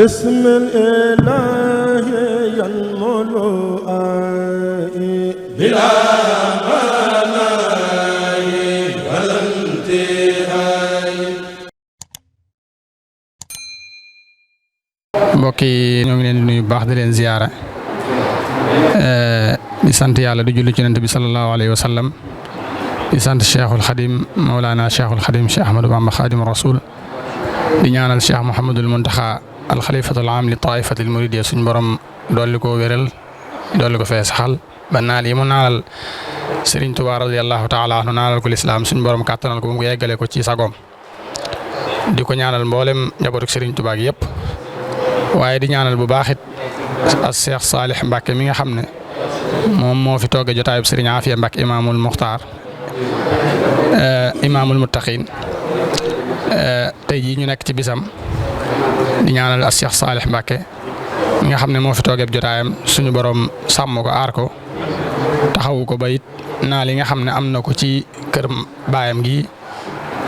بسم الإله ينمو بلا مناي ولا انتهاء. mbokk yi ñoo ngi leen di nuyu baax di leen ziyaara di sant yàlla di julli ci Yonent bi sallallahu alayhi wa sallam di sant Cheikhul Khadim Mawlana Cheikhul Khadim Cheikh Ahmadou Bamba Khadim Rasoul di ñaanal Cheikh Mouhamadul Mountakha alxalifatul aam li taifatil muridiyya suñ borom dolli ko wéral dolli ko fee saxal ba naal yi mu naalal Serigne Touba radiyallahu taala anhu naalal ko lislaam suñ borom kàttanal ko ba mu yeggale ko ci sagoom di ko ñaanal mboolem njabootu Serigne Touba gi yëpp waaye di ñaanal bu baax it as Cheikh Salih Mbacke mi nga xam ne moom moo fi toogee jotaayub Serigne Afia Mbacke imaamul Muxtaar imaamul Muttaqin tey jii ñu nekk ci bisam. di ñaanal as Cheikh Salih Mbacke mi nga xam ne moo fi toogee jotaayam suñu borom sàmm ko aar ko taxawu ko ba it naal yi nga xam ne am na ko ci kër baayam gi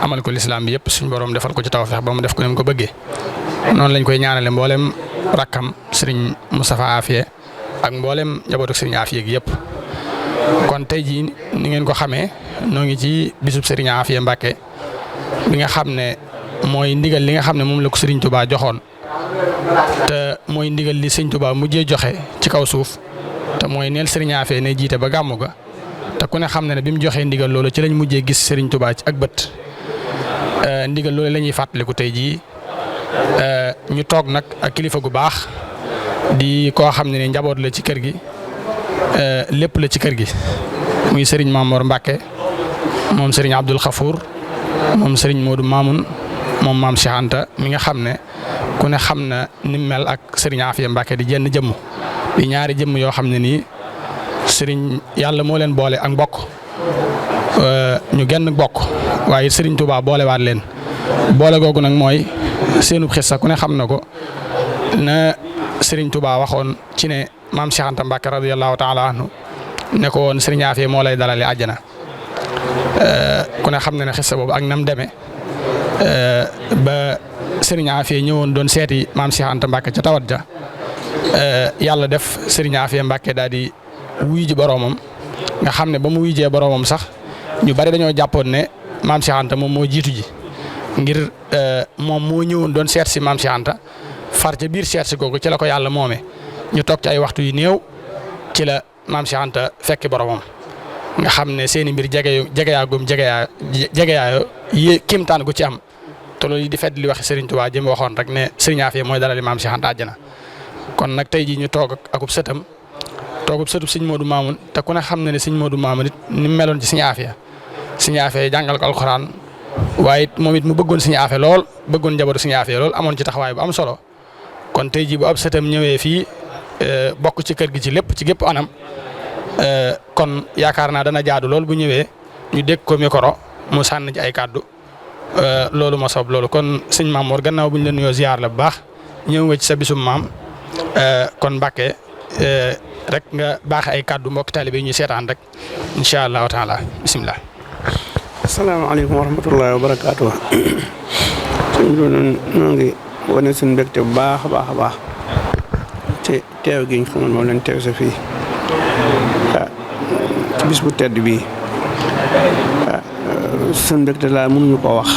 amal ko lislaam bi yëpp suñu borom defal ko ci tawfeex ba mu def ko ni mu ko bëggee. noonu lañ koy ñaanale mboolem rakkam Serigne Moustapha Afia ak mboolem njabootu Serigne Afia gi yëpp. kon tey jii ni ngeen ko xamee noo ngi ci bisub Serigne Afia Mbacke bi nga xam ne. mooy ndigal li nga xam ne moom la ko Serigne Touba joxoon te mooy ndigal li Serigne Touba mujjee joxe ci kaw suuf te mooy neel Serigne Afia ne jiite ba gàmmu ga te ku ne xam ne bi mu joxee ndigal loolu ci lañ mujjee gis Serigne Touba ci ak bët ndigal loolu la ñuy fàttaliku tey jii ñu toog nag ak kilifa gu baax di koo xam ne njaboot la ci kër gi lépp la ci kër gi muy Serigne Mamor Mbacke moom Serigne Abdoul Khafour moom Serigne Modou Mamoun. moom maam Cheikh Anta mi nga xam ne ku ne xam na ni mel ak Serigne Afia Mbacke di jenn jëmm di ñaari jëmm yoo xam ne nii Serigne yàlla moo leen boole ak mbokk ñu genn bokk waaye Serigne Touba boolewaat leen boole googu nag mooy seenub xissa ku ne xam na ko na Serigne Touba waxoon ci ne maam Cheikh Anta Mbacke radiyallahu taala anhu ne ko woon Serigne Afia moo lay dalale àjjana ku ne xam na ne xissa boobu ak nam demee. ba Serigne Afia ñëwoon doon seeti maam Cheikh Anta Mbacke ca tawat ja yàlla def Serigne Afia Mbacke daal di wuy ji boroomam nga xam ne ba mu wuyjee boroomam sax ñu bari dañoo jàppoon ne maam Cheikh Anta moom moo jiitu ji ngir moom moo ñëwoon doon seet si maam Cheikh Anta far ca biir seet si googu ci la ko yàlla moome ñu toog ci ay waxtu yu néew ci la maam Cheikh Anta fekki boroomam nga xam ne seen i mbir jegeyaayoo kéemtaan gu ci am te loolu di fedd li wax Serigne Touba jëm waxoon rek ne Serigne Afia mooy dalali maam Cheikh Anta àjjana kon nag tey jii ñu toog akub sëtam toogub sëtub Serigne Modou Mamoun te ku ne xam na ne Serigne Modou Mamoun it ni mu meloon ci Serigne Afia Serigne Afia jàngal ko alxuraan waaye it moom it mu bëggoon Serigne Afia lool bëggoon njabootu Serigne Afia lool amoon ci taxawaay bu am solo kon tey jii bu ab sëtam ñëwee fii bokk ci kër gi ci lépp ci gépp anam kon yaakaar naa dana jaadu lool bu ñëwee ñu dégg ko micro mu sànni ci ay kàddu loolu ma soob loolu kon sëñ Mamour gannaaw bu ñu la nuyoo ziar la bu baax ñëw nga ci sa bisum maam kon Mbacke rek nga baax ay kàddu mbokk taalibe ñu seetaan rek incha allahu taala bisimilah. asalaamaaleykum wa rahmatullahi wa barakaatu. suñ bi noo ngi wane suñu mbégte bu baax a baax a baax ci teew gi ñu xamoon moom lañ teew sa fii ci bis bu tedd bii. suñ mbégte laa mënuñu koo wax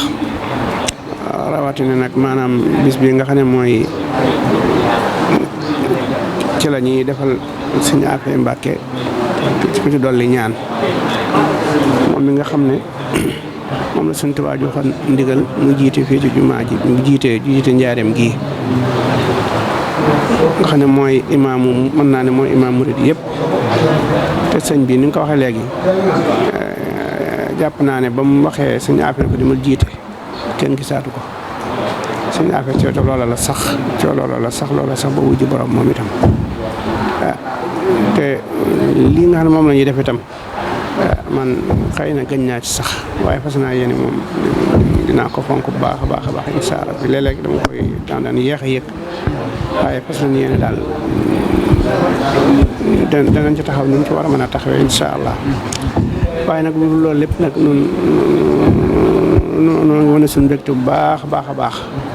rawatina nag maanaam bis bi nga xam ne mooy ci la ñuy defal Serigne Afia Mbacke ku ci dolli ñaan moom mi nga xam ne moom la Serigne Touba joxoon ndigal mu jiite fii ci jumaa ji mu jiite njaareem gii nga xam ne mooy imaamu mën naa ne mooy imaam murid yëpp te sëñ bi ni nga ko waxee léegi jàpp naa ne ba mu waxee Serigne Afia ko di ma jiite kenn gisaatu ko Serigne Afia ci loola la sax ba wujji borom moom itam te lii nga xam ne moom la ñuy def itam man xëy na gëñ naa ci sax waaye fas naa yéene moom dinaa ko fonk bu baax a baax incha allah bi léeg-léeg dama koy daan yéex a yëg waaye fas nañ yéene daal danañ ci taxaw ni ñu ci war a mën a taxawee incha allah waaye nag loolu lépp nag noo ngi wane suñu mbégte bu baax a baax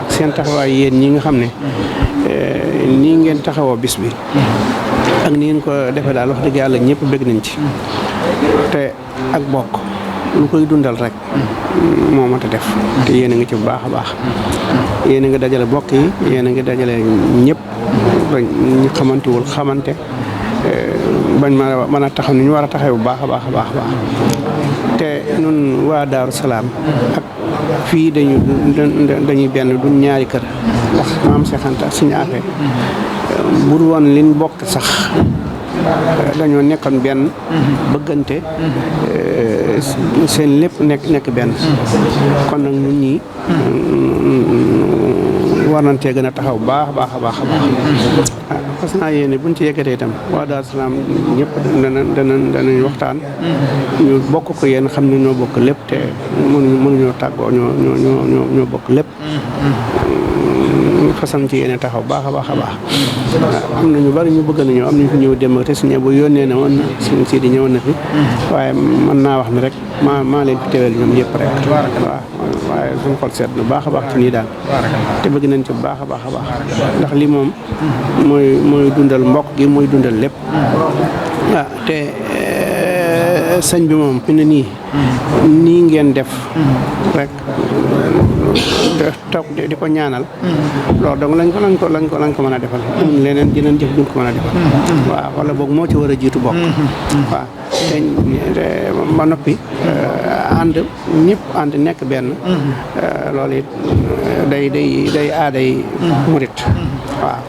seen taxawaay yéen ñi nga xam ne nii ngeen taxawoo bis bi ak ni ngeen ko defee daal wax dëgg yàlla ñëpp bëgg nañ ci te ak bokk lu koy dundal rek moo mat a def te yéen a ngi ci bu baax a baax yéen a ngi dajale bokk yi yéen a ngi dajale ñëpp ñu xamantewul xamante bañ mën a taxaw ni ñu war a taxaw bu baax a baax a baax a baax te nun waa Daaru Salaam ak fii dañuy benn duñ ñaari kër ndax maam Cheikh Anta suñu affaire bu dul woon liñ bokk sax dañoo nekkoon benn bëggante seen lépp nekk benn kon nag ñun ñii war nañ cee gën a taxaw baax a baax a baax a baax fas naa yéene buñ ci yëkkatee itam waa Daaru Salaam ñëpp danañ waxtaan ñu bokk ko yéen xam ne ñoo bokk lépp te mënuñoo tàggoo ñoo bokk lépp façon ci yéene taxaw baax a baax a baax am na ñu bari ñu bëgg nañoo am nañu fi ñëw démb te suñu bu yónnee ne woon suñu sii di ñëwoon na fi waaye mën naa wax ne rek maa leen fi teewal ñoom yëpp rek waaw waaye suñu xol seet na baax a baax ci nii daal te bëgg nañ ci bu baax a baax a baax ndax lii moom mooy dundal mbokk gi mooy dundal lépp waaw te sëñ bi moom fi ne nii ngeen def rek toog di ko ñaanal loolu donc lañ ko mën a defal amul leneen dinañ jëf duñ ko mën a defal waaw wala boog moo ci war a jiitu bokk waaw te ba noppi ñëpp ànd nekk benn loolu it day aaday murit waaw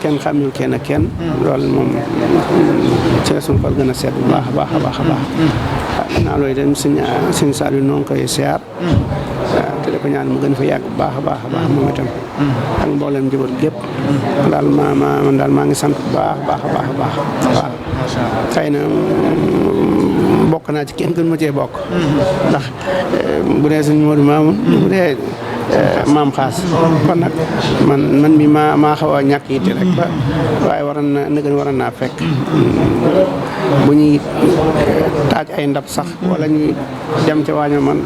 kenn xamul kenn ak kenn loolu moom ci la suñu xol gën a seet bu baax a baax a baax a baax naa loolu itam suñ Saliou noo ngi koy siyaar te da ko ñaan mu gën fa yàgg bu baax a baax a baax moom itam ak mboolem njaboot gépp daal man daal maa ngi sant bu baax a baax a baax a baax waaw xëy na bokk naa ci kenn gën ma cee bokk ndax bu dee suñ Modou Mamoun bu dee maam xaas kon nag man mi maa xaw a ñàkk yitte rek ba waaye waroon naa fekk bu ñuy taaj ay ndab sax wala ñuy dem ca waaño man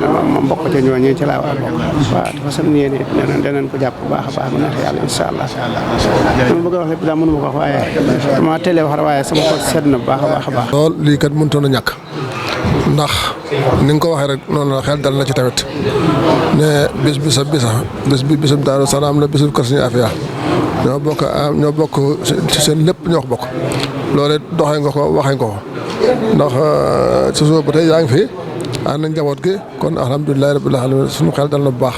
mbokk ca ñooñu ci laa war a bokk waaw dafa sam yéene danañ ko jàpp bu baax a baax bu neex yàlla incha allah dama bëgg a wax lépp daa mënu ma ko wax waaye dama télé wax waaye sama xol sedd na bu baax a baax a baax lool lii kat mënutoon a ñàkk ndax ni nga ko waxee rek noonu la xel dal na ci tamit ne bis bi bisub Daaru Salaam la bisub kër Sëriñ Afia ñoo bokk ci seen lépp ñoo ko bokk loolu doxee nga ko waxee nga ko ndax ci suba ba tey yaa ngi fi ànd nañ njaboot gi kon alhamdulilah rabbil alamin suñu xel dal na bu baax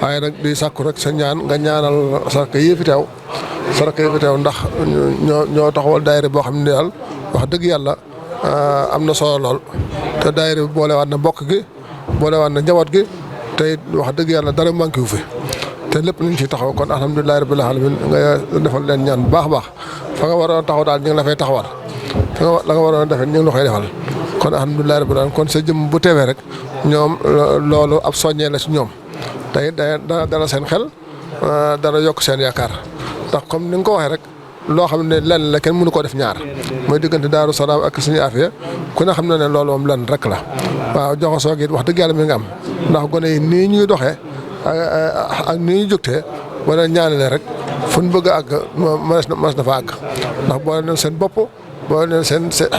waaye nag di sàkku rek sa ñaan nga ñaanal saraka yi fi teew ndax ñoo taxawal daayira boo xam ne daal wax dëgg yàlla am na solo lool te daayira bi boolewaat na bokk gi boolewaat na njaboot gi te wax dëgg yàlla dara manqué wu fi te lépp nañ ci taxaw kon alhamdulilah rabbil alamin nga defal leen ñaan bu baax a baax fa nga waroon a taxaw daal ñu ngi la fay taxawal la nga waroon a defee ñu ngi la koy defal kon alhamdulilah rabbil alamin kon sa jëm bu teewee rek ñoom loolu ab soññee la ci ñoom tey dana dala seen xel dana yokk seen yaakaar ndax comme ni nga ko waxee rek loo xam ne lenn la kenn mënu koo def ñaar mooy diggante Daaru Salaam ak Sëriñ Afia ku ne xam na ne loolu moom lenn rek la waaw joxasoo gi wax dëgg yàlla mi nga am ndax gone yi nii ñuy doxee ak nii ñu jógtee wala ñaanale rek fu ñu bëgg a àgg mas na fa àgg ndax boole nañ seen bopp boole nañ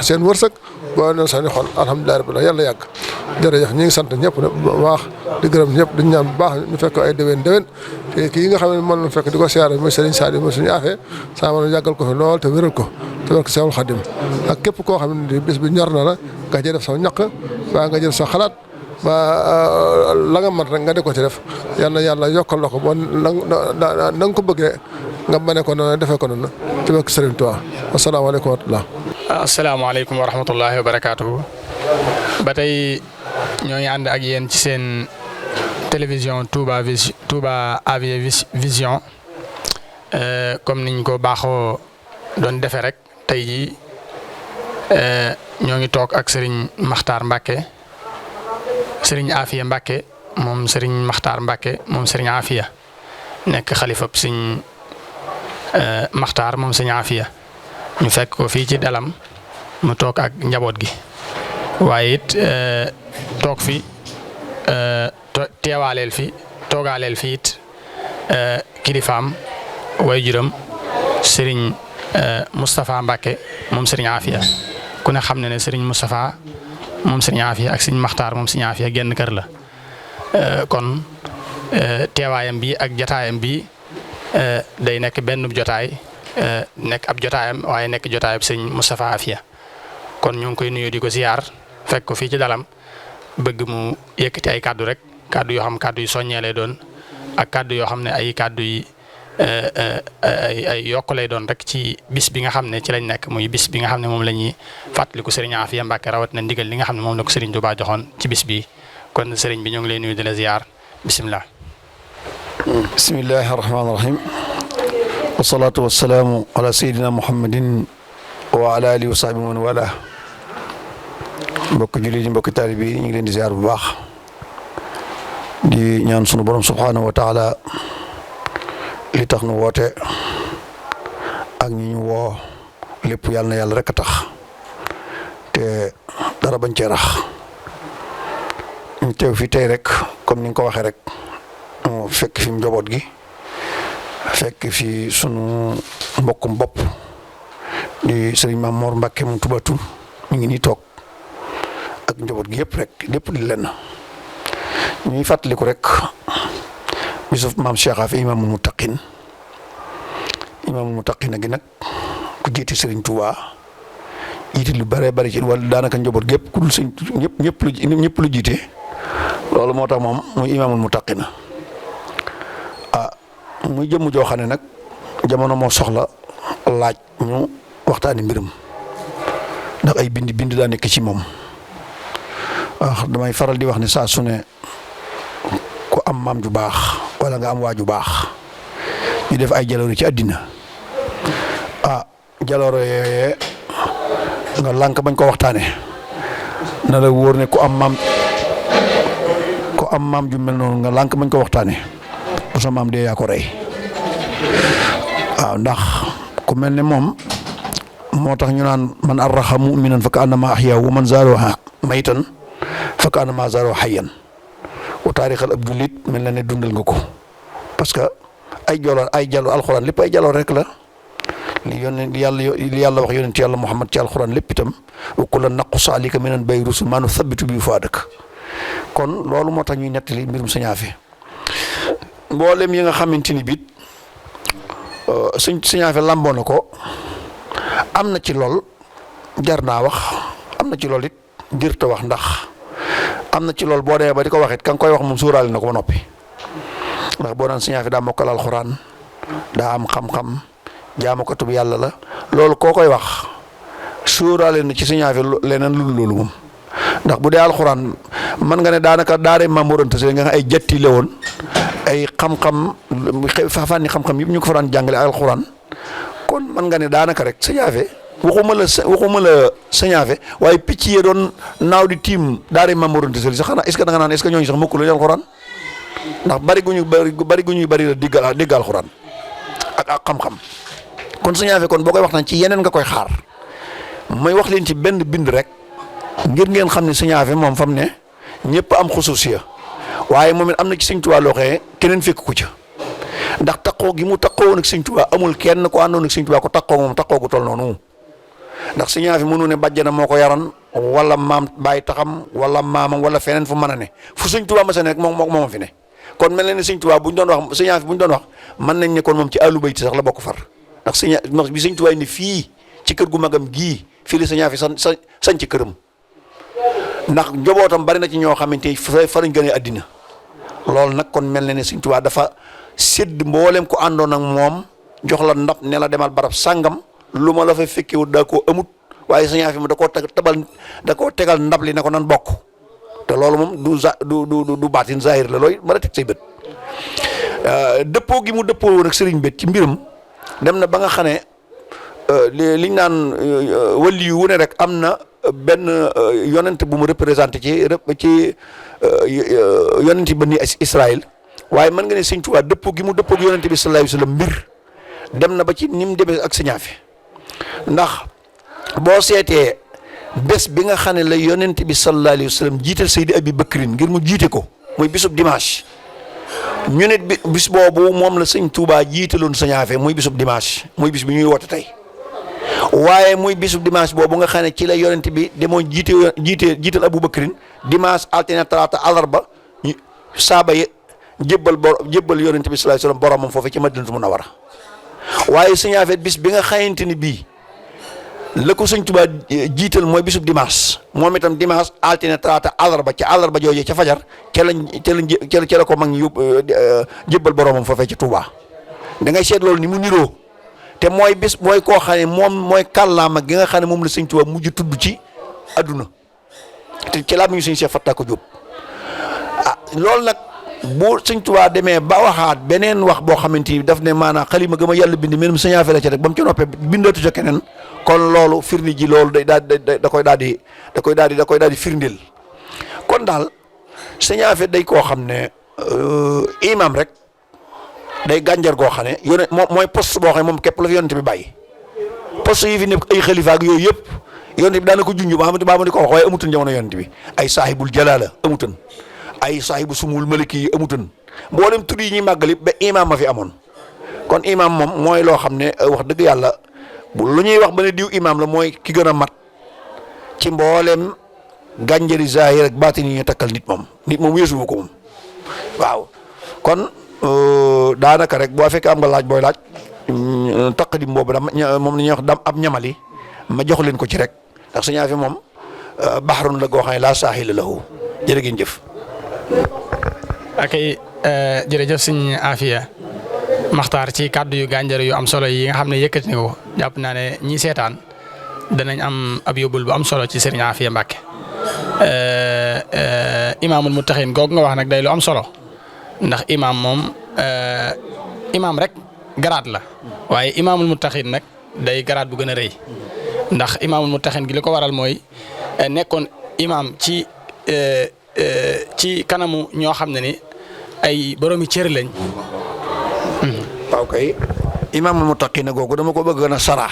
seen wërsëg boole nañ seen xol alhamdulilah rabbil yàlla yàgg jërëjëf ñu ngi sant ñëpp ne bu baax di gërëm ñëpp di ñaan bu baax ñu fekk ay déwén te kii nga xam ne mën na fekk di ko siyaare mooy Serigne Saliou mooy suñu affaire saa ma yàggal ko fi lool te wéral ko te wéral ko Seexul Xadim ak képp koo xam ne bis bi ñor na la nga ci def sa ñaq waa nga jël sa xalaat ba la nga mën rek nga di ko ci def yal na yàlla yokkal la ko ba na nga ko bëggee nga mane ko noonu defee ko noonu te wéral ko Serigne Touba asalaamaaleykum wa rahmatulah. asalaamaaleykum wa rahmatullahi wa barakaatuhu. ba tey ñoo ngi ànd ak yéen ci seen télévision Touba Afia Vision comme niñ ko baaxoo doon defee rek tey jii ñoo ngi toog ak Serigne Makhtar Mbacke Serigne Afia Mbacke moom Serigne Makhtar Mbacke moom Serigne Afia nekk xalifab Serigne Makhtar moom Serigne Afia ñu fekk ko fii ci dalam mu toog ak njaboot gi waaye it toog fi toogaaleel fi it kilifaam waajuram Serigne Moustapha Mbacke moom Serigne Afia ku ne xam ne ne Serigne Moustapha moom Serigne Afia ak Serigne Makhtar moom Serigne Afia genn kër la kon teewaayam bi ak jotaayam bi day nekk benn jotaay nekk ab jotaayam waaye nekk jotaayam Serigne Moustapha Afia kon ñu ngi koy nuyu di ko ziar fekk ko fii ci dalam bëgg mu yëkkati ay kàddu rek kàddu yoo xam kàddu yu soññee lay doon ak kàddu yoo xam ne ay kàddu yi ay yokk lay doon rek ci bis bi nga xam ne ci lañ nekk muy bis bi nga xam ne moom la ñuy fàttaliku Serigne Afia Mbacke rawat na ndigal li nga xam ne moom la ko Serigne Touba joxoon ci bis bi kon Serigne bi ñoo ngi lay nuyu di la ziar bisimilah. bismillahi rahmaani rahim wasalaatu wasalaamu ala sayyidina muhammadin wa ala alihi wa sahbihi man wala mbokk jullit yi mbokk taalibe yi ñu ngi leen di ziar bu baax di ñaan sunu borom subhanahu wa taala li tax nu woote ak ñi ñu woo lépp yàlla na yàlla rek a tax te dara bañ cee rax ñu teew fi tey rek comme ni nga ko waxee rek fekk fi njaboot gi fekk fi sunu mbokkum bopp di Serigne Mame Mor Mbacke mu tubatu mi ngi nii toog ak njaboot gi yëpp rek lépp di lenn ñuy fàttaliku rek bisuf maam Cheikh Afia imaamul muttaqin gi nag ku jiite Serigne Touba jiite lu bëree bëri ci wala daanaka njaboot gi yëpp ku dul sëñ ñëpp lu jiite loolu moo tax moom muy imaamul muttaqin muy jëmm joo xam ne nag jamono moo soxla laaj ñu waxtaani mbirum ndax ay bind daa nekk ci moom waaw damay faral di wax ne saa su ne ku am maam ju baax wala nga am waa ju baax ñu def ay jaloore ci àddina jaloore yooyee nga lànk bañ ko waxtaane na la wóor ne ku am maam ju mel noonu nga lànk bañ ko waxtaane bu sa maam dee yaa ko rey waaw ndax ku mel ne moom moo tax ñu naan man arraxa muminan fa ka annama axyaahu wa man zaaro maytan fa ka annama zaaro xayyan wa taarixal ab jullit mel na ne dundal nga ko parce que ay jalo alxuraan lépp ay jalo rek la li yàlla wax yonent yàlla Muhammad ci alxuraan lépp itam wa kullan naqussu alayka min anbaa'i rusul maa nuthabbitu bihi fu'aadak kon loolu moo tax ñuy nettali mbirum Sëñ Afia mboolem yi nga xamante ni biit Sëñ Afia lamboo na ko am na ci lool jar naa wax am na ci lool it jërta wax ndax am na ci lool boo demee ba di ko wax it ka nga koy wax moom suuraale na ko ba noppi ndax boo naan Sëñ Afia daa mokkal alxuraan daa am xam-xam jaamu ko tub yàlla la loolu koo koy wax suuraale na ci Sëñ Afia leneen lu loolu moom ndax bu dee alxuraan mën nga ne daanaka daare Maam Mor Anta Sali nga xam ay jatti la woon ay xam-xam fànni xam-xam yëpp ñu ko fa daan jàngale alxuraan kon mën nga ne daanaka rek Sëñ Afia waxuma la Sëñ Afia waaye picc yi doon naaw di tiim daare Maam Mor Anta Sali sax xanaa est-ce que da nga naan est-ce que ñooñu sax mokk lu alxuraan ndax bari gu ñuy bari la digg alxuraan ak xam-xam kon Sëñ Afia kon boo koy waxtaan ci yeneen nga koy xaar may wax leen ci benn bind rek ngir ngeen xam ne Sëñ Afia moom fam ne ñëpp am xusuusiya waaye moom it am na ci Sëñ Tuubaa loo xëyee keneen fekk ku ca ndax takkoo gi mu takkoo woon ak Sëñ Tuubaa amul kenn ko àndoon ak Sëñ Tuubaa ko takkoo moom takkoo gu toll noonu ndax Sëñ Afia mënu ne bàjjana moo ko yaran wala maam bàyyi taxam wala maamam wala feneen fu mën a ne fu Sëñ Tuubaa ma sa ne rek moom fi ne kon mel na ne Sëñ Tuubaa bu ñu doon wax Sëñ Afia bu ñu doon wax mën nañ ne kon moom ci àllu bayti sax la bokk far ndax bi Sëñ Tuubaa ni fii ci kër gu magam gii fii la Sëñ Afia sañ ci këram ndax njobootam bari na ci ñoo xamante ni fa lañ gënee àddina loolu nag kon mel na ne Sëñ Tuubaa dafa sédd mboolem ko àndoon ak moom jox la ndab ne la demal barab sàngam lu ma la fa fekkewut daa koo amut waaye Sëñ Afia da koo tegal ndab li ne ko nan bokk te loolu moom du baatin zahir la looy mën a teg say bët dëppoo gi mu dëppoo woon ak sëriñ bét ci mbiram dem na ba nga xam ne liñ naan wali yu wu ne rek am na benn yonent bu mu représenté ci yonent bani Israël waaye mën nga ne Sëñ Tuubaa dëppoo gi mu dëppoo ak yonent bi sallallahu alayhi wa sallam mbir dem na ba ci ni mu demee ak Sëñ Afia ndax boo seetee bés bi nga xam ne la yonent bi sallallahu alayhi wa sallam jiital Seydi Abi Bakrin ngir mu jiite ko muy bisub dimanche ñu nit bis boobu moom la sëñ Touba jiitaloon sëñ Afia muy bisub dimanche muy bis bi ñuy woote tey waaye muy bisub dimanche boobu nga xam ne ci la yonent bi demoon jiital Abubakrin dimanche altine talaata àllarba saaba yi jébbal yonent bi sallallahu alayhi wasallam boromam foofu ci Madinatu Munawwara waaye sëñ Afia bis bi nga xamante ni bii la ko sëñ Touba jiital mooy bisub dimanche moom itam dimanche altine talaata àllarba ca àllarba jooju ca fajar ca la ko mag ñi jébbal boromam foofee ci Touba da ngay seet loolu ni mu niroo te mooy bis mooy koo xam ne moom mooy kàllaama gi nga xam ne moom la sëñ Touba mujj tudd ci adduna te ci laa mi ngi sëñ Cheikh Fatta ko Jóob loolu nag bu sëñ Touba demee ba waxaat beneen wax boo xamante ni daf ne maanaam xalima gëm a yàlla bind même sëñ Afia la ca rek ba mu ci noppee bindatu ca keneen kon loolu firnde ji loolu da koy daal di firndeel kon daal sëñ Afia day koo xam ne imam rek day gànjar goo xam ne mooy poste boo xam ne moom képp la fi yonent bi bàyyi poste yi fi nekk ay xalifa ak yooyu yëpp yonent bi daana ko junj ba ma di ko wax waaye amutoon jamono yonent bi ay saahibul jalaala amutoon ay saahibu sumul maliki yi amutoon mboolem tur yi ñuy màggali ba imam ma fi amoon kon imam moom mooy loo xam ne wax dëgg yàlla lu ñuy wax ba ne diw imam la mooy ki gën a mat ci mboolem gànjari zahir ak baatin yi ñu takkal nit moom weesuwu ko moom waaw kon daanaka rek boo fekkee am nga laaj booy laaj taqdim boobu moom la ñuy wax ab ñamali ma jox leen ko ci rek ndax sëñ Afia moom baxarun la goo xam ne laa saahila lahu jërë ngeen jëf. ak jërëjëf sëñ Afia Maxtaar ci kàddu yu gànjare yu am solo yi nga xam ne yëkkati ko jàpp naa ne ñi seetaan danañ am ab yóbbul bu am solo ci sëriñ Afia Mbàkke imaamul muttaxiin googu nga wax nag day lu am solo ndax imaam moom imaam rek garaat la waaye imaamul muttaxiin nag day garaat bu gën a rëy ndax imaamul muttaxiin gi li ko waral mooy nekkoon imaam ci kanamu ñoo xam ne ni ay boroomi cër lañ. waaw kay imaamul muttaqiin googu dama ko bëgg a saraa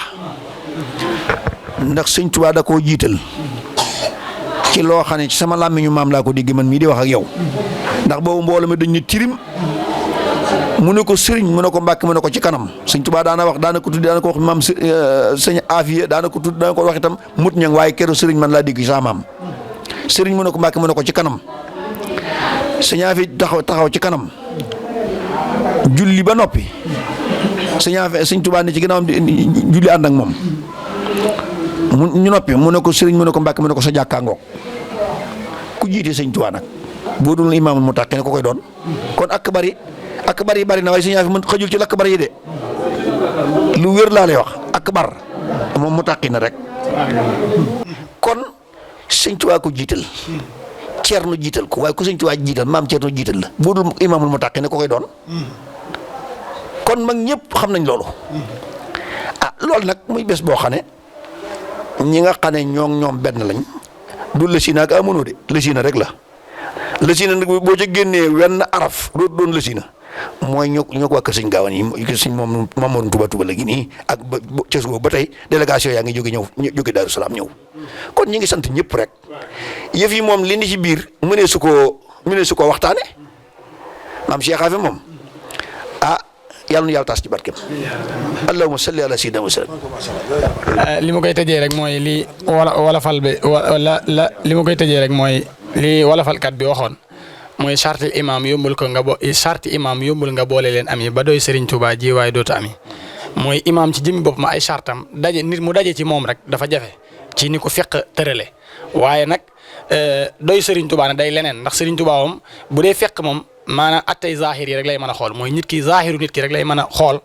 ndax sëñ Tuubaa da koo jiital ci loo xam ne ci sama làmmiñu maam laa ko dégg man mii di wax ak yow ndax boobu mbooloo mi dañ ne tirim mu ne ko sëriñ mu ne ko Mbàkke mu ne ko ci kanam sëñ Tuubaa daana ko tudd daana ko wax maam sëñ Afia daana ko tudd daana ko wax itam mut ñang waaye keroog sëriñ man laa dégg sa maam sëriñ mu ne ko Mbàkke mu ne ko ci kanam sëñ Afia taxaw ci kanam julli ba noppi sëñ Tuubaa ne ci ginnaawam julli ànd ak moom ñu noppi mu ne ko sëriñ mu ne ko Mbàkke mu ne ko sa jàkkaangoog ku jiite sëñ Tuubaa nag boo dul imaamul muttaqiin ko koy doon kon ak bari na waaye sëñ Afia mën xajul ci lakk bari yi de lu wér laa lay wax ak bar moom muttaqiin na rek kon sëñ Tuubaa ko jiital Ceerno jiital ko waaye ku sëñ Tuubaa jiital maam Ceerno jiital la boo dul imaamul muttaqiin ko koy doon kon mag ñëpp xam nañ loolu loolu nag muy bés boo xam ne ñi nga xam ne ñoom benn lañ du lësina ak amono de lësina rek la lësina nag boo ca génnee wenn araf dootu doon lësina mooy ñoo ko waa kër sëñ Gaawan yi sëñ moom Mamadou Touba la gi nii ak ba ca suba ba tey délégation yaa ngi jóge Daaru Salaam ñëw kon ñi ngi sant ñëpp rek yëf yi moom li ni ci biir mënee su ko waxtaane maam Cheikh Afia moom yàlla na yàlla taas ci barkeem allahumma salli ala sayyidina wa sallam. li ma koy tëjee rek mooy li wolofal bi li ma koy tëjee rek mooy li wolofalkat bi waxoon mooy charte imam yombul ko charte imam yombul nga boole leen am yi ba doy Serigne Touba ji waaye dootu am yi mooy imam ci jëmmi bopp ma ay chartam nit mu daje ci moom rek dafa jafe ci ni ko fekk tërale waaye nag doy Serigne Touba nag day leneen ndax Serigne Touba moom bu dee fekk moom. maanaam attey zahir yi rek lay mën a xool mooy nit ki zahiru nit ki rek lay mën a xool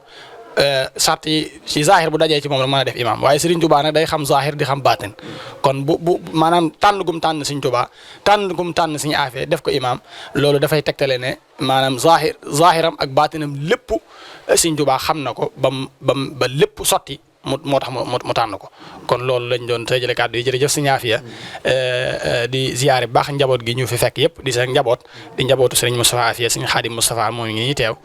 sart yi ci zahir bu dajee ci moom rek mën a def imam waaye Serigne Touba nag day xam zahir di xam baatin kon bu maanaam tànn gum tànn Serigne Touba tànn gum tànn Serigne Afia def ko imam loolu dafay tegtale ne maanaam zahiram ak baatinam lépp Serigne Touba xam na ko ba lépp sotti moo tax mu tànn ko kon loolu lañ doon tëjale kàddu yi jërëjëf Serigne Afia di ziyaare bu baax njaboot gi ñu fi fekk yëpp di seen njaboot di njabootu Serigne Moustapha Afia Serigne Khadim Moustapha moom ngi ñuy teew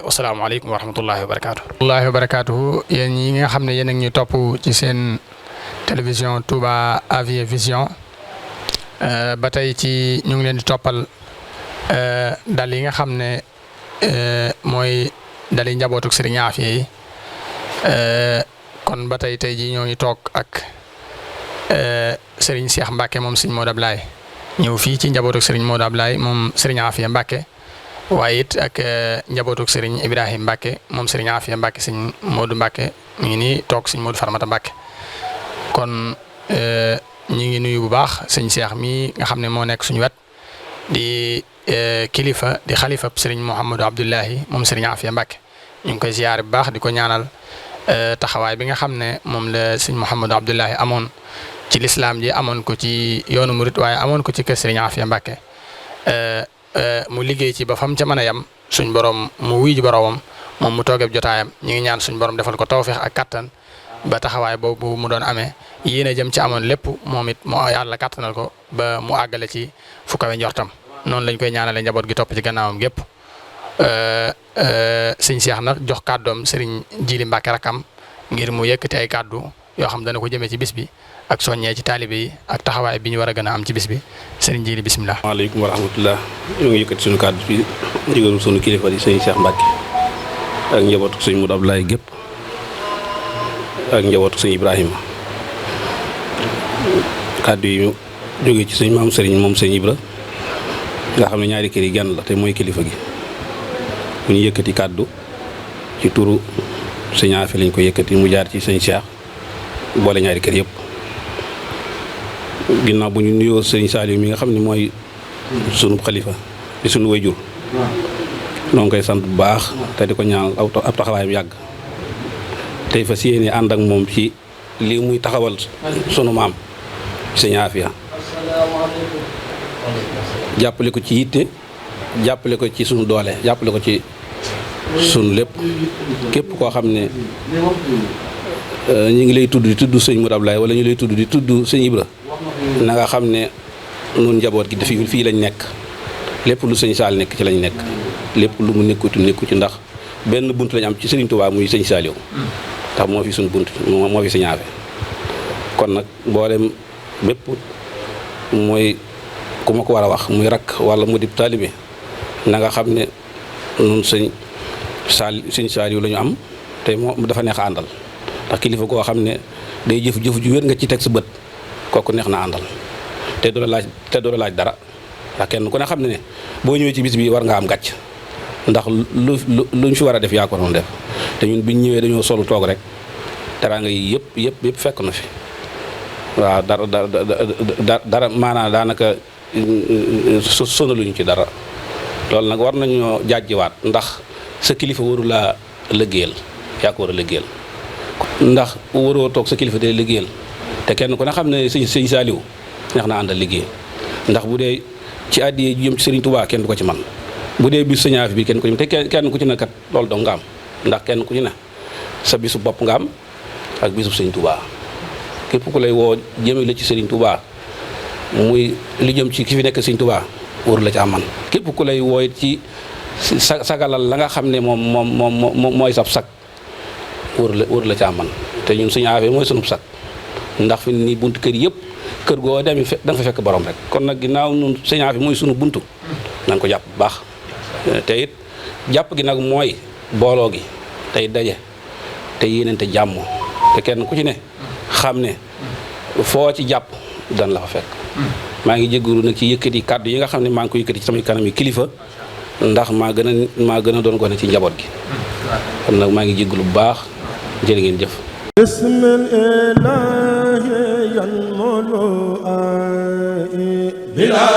wasalaamaaleykum wa rahmatullahi wa barakaatu. wa barakaatu yéen ñi nga xam ne yéen a ngi ñuy topp ci seen télévision Touba Afia Vision ba tey ci ñu ngi leen di toppal dal yi nga xam ne mooy dali njabootuk sëriñ Afia yi kon ba tey jii ñoo ngi toog ak sëriñ Cheikh Mbacke moom sëriñ Modou Ablaye ñëw fii ci njabootuk sëriñ Modou Ablaye moom sëriñ Afia Mbacke waaye it ak njabootuk sëriñ Ibrahima Mbacke moom sëriñ Afia Mbacke sëriñ Modou Mbacke ñu ngi nii toog sëriñ Modou Farmata Mbacke kon ñu ngi nuyu bu baax sëñ Cheikh mi nga xam ne moo nekk suñu wet di kilifa di xalifa sëriñ Mouhamadou Abdoulahi moom sëriñ Afia Mbacke ñu ngi koy ziyaare bu baax di ko ñaanal taxawaay bi nga xam ne moom la sëriñ Mouhamadou Abdoulahi amoon ci lislaam ji amoon ko ci yoonu murit waaye amoon ko ci kër sëriñ Afia Mbacke mu liggéey ci ba fam ca mën a yem suñ borom mu wuy ji boromam moom mu toogeeb jotaayam ñu ngi ñaan suñ borom defal ko tawfeex ak kattan ba taxawaay boobu mu doon amee yéen a jëm ci amoon lépp moom it moo yàlla kattanal ko ba mu àggale ci fu kawe njortam noonu lañ koy ñaanale njaboot gi topp ci gannaawam gépp sëñ Cheikh nag jox kàddoom sëriñ Jili Mbacke rakam ngir mu yëkkati ay kàddu yoo xam dana ko jëmee ci bis bi ak soññee ci taalibe yi ak taxawaay bi ñu war a gën a am ci bis bi sëriñ Jili bisimilah. waaleykum wa rahmatullah ñoo ngi yëkkati suñu kàddu ci ndigalu suñu kilifa di sëñ Cheikh Mbacke ak njabootu sëñ Modou Abdoulaye gépp ak njabootu sëñ Ibrahima kàddu yi jógee ci sëñ maam sëriñ moom sëñ Ibra nga xam ne ñaari kër yi genn la te mooy kilifa gi bu ñu yëkkati kàddu ci turu sëñ Afia lañ ko yëkkati mu jaar ci sëñ Cheikh boole ñaari kër yëpp ginnaaw bu ñu nuyoo sëñ Saliou mi nga xam ne mooy sunu xalifa di sunu wayjur noo ngi koy sant bu baax te di ko ñaan ab taxawaayam yàgg tey fas yéene ànd ak moom ci lii muy taxawal sunu maam sëñ Afia jàppale ko ci yitte jàppale ko ci sunu doole jàppale ko ci sunu lépp képp koo xam ne ñu ngi lay tudd di tudd sëñ Modou Abdoulaye wala ñu lay tudd di tudd sëñ Ibra na nga xam ne nun njaboot gi dafi fii lañ nekk lépp lu sëñ Saal nekk ci lañ nekk lépp lu mu nekku ci ndax benn bunt lañ am ci Sëriñ Tuubaa muy sëñ Saliou ndax moo fi suñu bunt moo fi sëñ Afia kon nag mboolem bépp mooy ku ma ko war a wax muy rakk wala mu di taalibe na nga xam ne nun sëñ Saliou la ñu am te moo dafa neex a àndal ndax kilifa koo xam ne day jëf ju wér nga ci teg sa bët kooku neex na àndal te du la laaj dara ndax kenn ku ne xam ne boo ñëwee ci bis bi war nga am gàcc ndax luñ fi war a def yaa ko doon def te ñun biñ ñëwee dañoo solu toog rek teraanga yi yëpp fekk na fi waaw dara maanaam daanaka sonaluñu ci dara loolu nag war nañoo jaajjiwaat ndax sa kilifa waru laa liggéeyal yaa ko war a liggéeyal ndax waroo toog sa kilifa day liggéeyal te kenn ku ne xam ne sëñ Saliou neex na àndal liggéey ndax bu dee ci àddiya ju jëm ci Sëriñ Tuubaa kenn du ko ci man bu dee bis sëñ Afia bi kenn ko ci te kenn ku ci ne kat loolu dong nga am ndax kenn ku ci ne sa bisu bopp nga am ak bisu Sëriñ Tuubaa képp ku lay woo jëme la ci Sëriñ Tuubaa muy li jëm ci ki fi nekk Sëriñ Tuubaa waru la ci am man képp ku lay woo ci sagalal la nga xam ne moom mooy sab sag waru la ci am man te ñun sëñ Afia mooy sunu sag ndax fi ni buntu kër yëpp kër goo demee da nga fa fekk borom rek kon nag ginnaaw ñun sëñ Afia mooy sunu buntu nañ ko jàpp bu baax te it jàpp gi nag mooy booloo gi tey daje te yéenante jàmm te kenn ku ci ne xam ne foo ci jàpp dan la fa fekk maa ngi jégalu nag ci yëkkati kàddu yi nga xam ne maa ngi ko yëkkati ci samay kanam yi kilifa ndax maa gën a doon gone ci njaboot gi kon nag maa ngi jégalu bu baax jërë ngeen jëf bismillah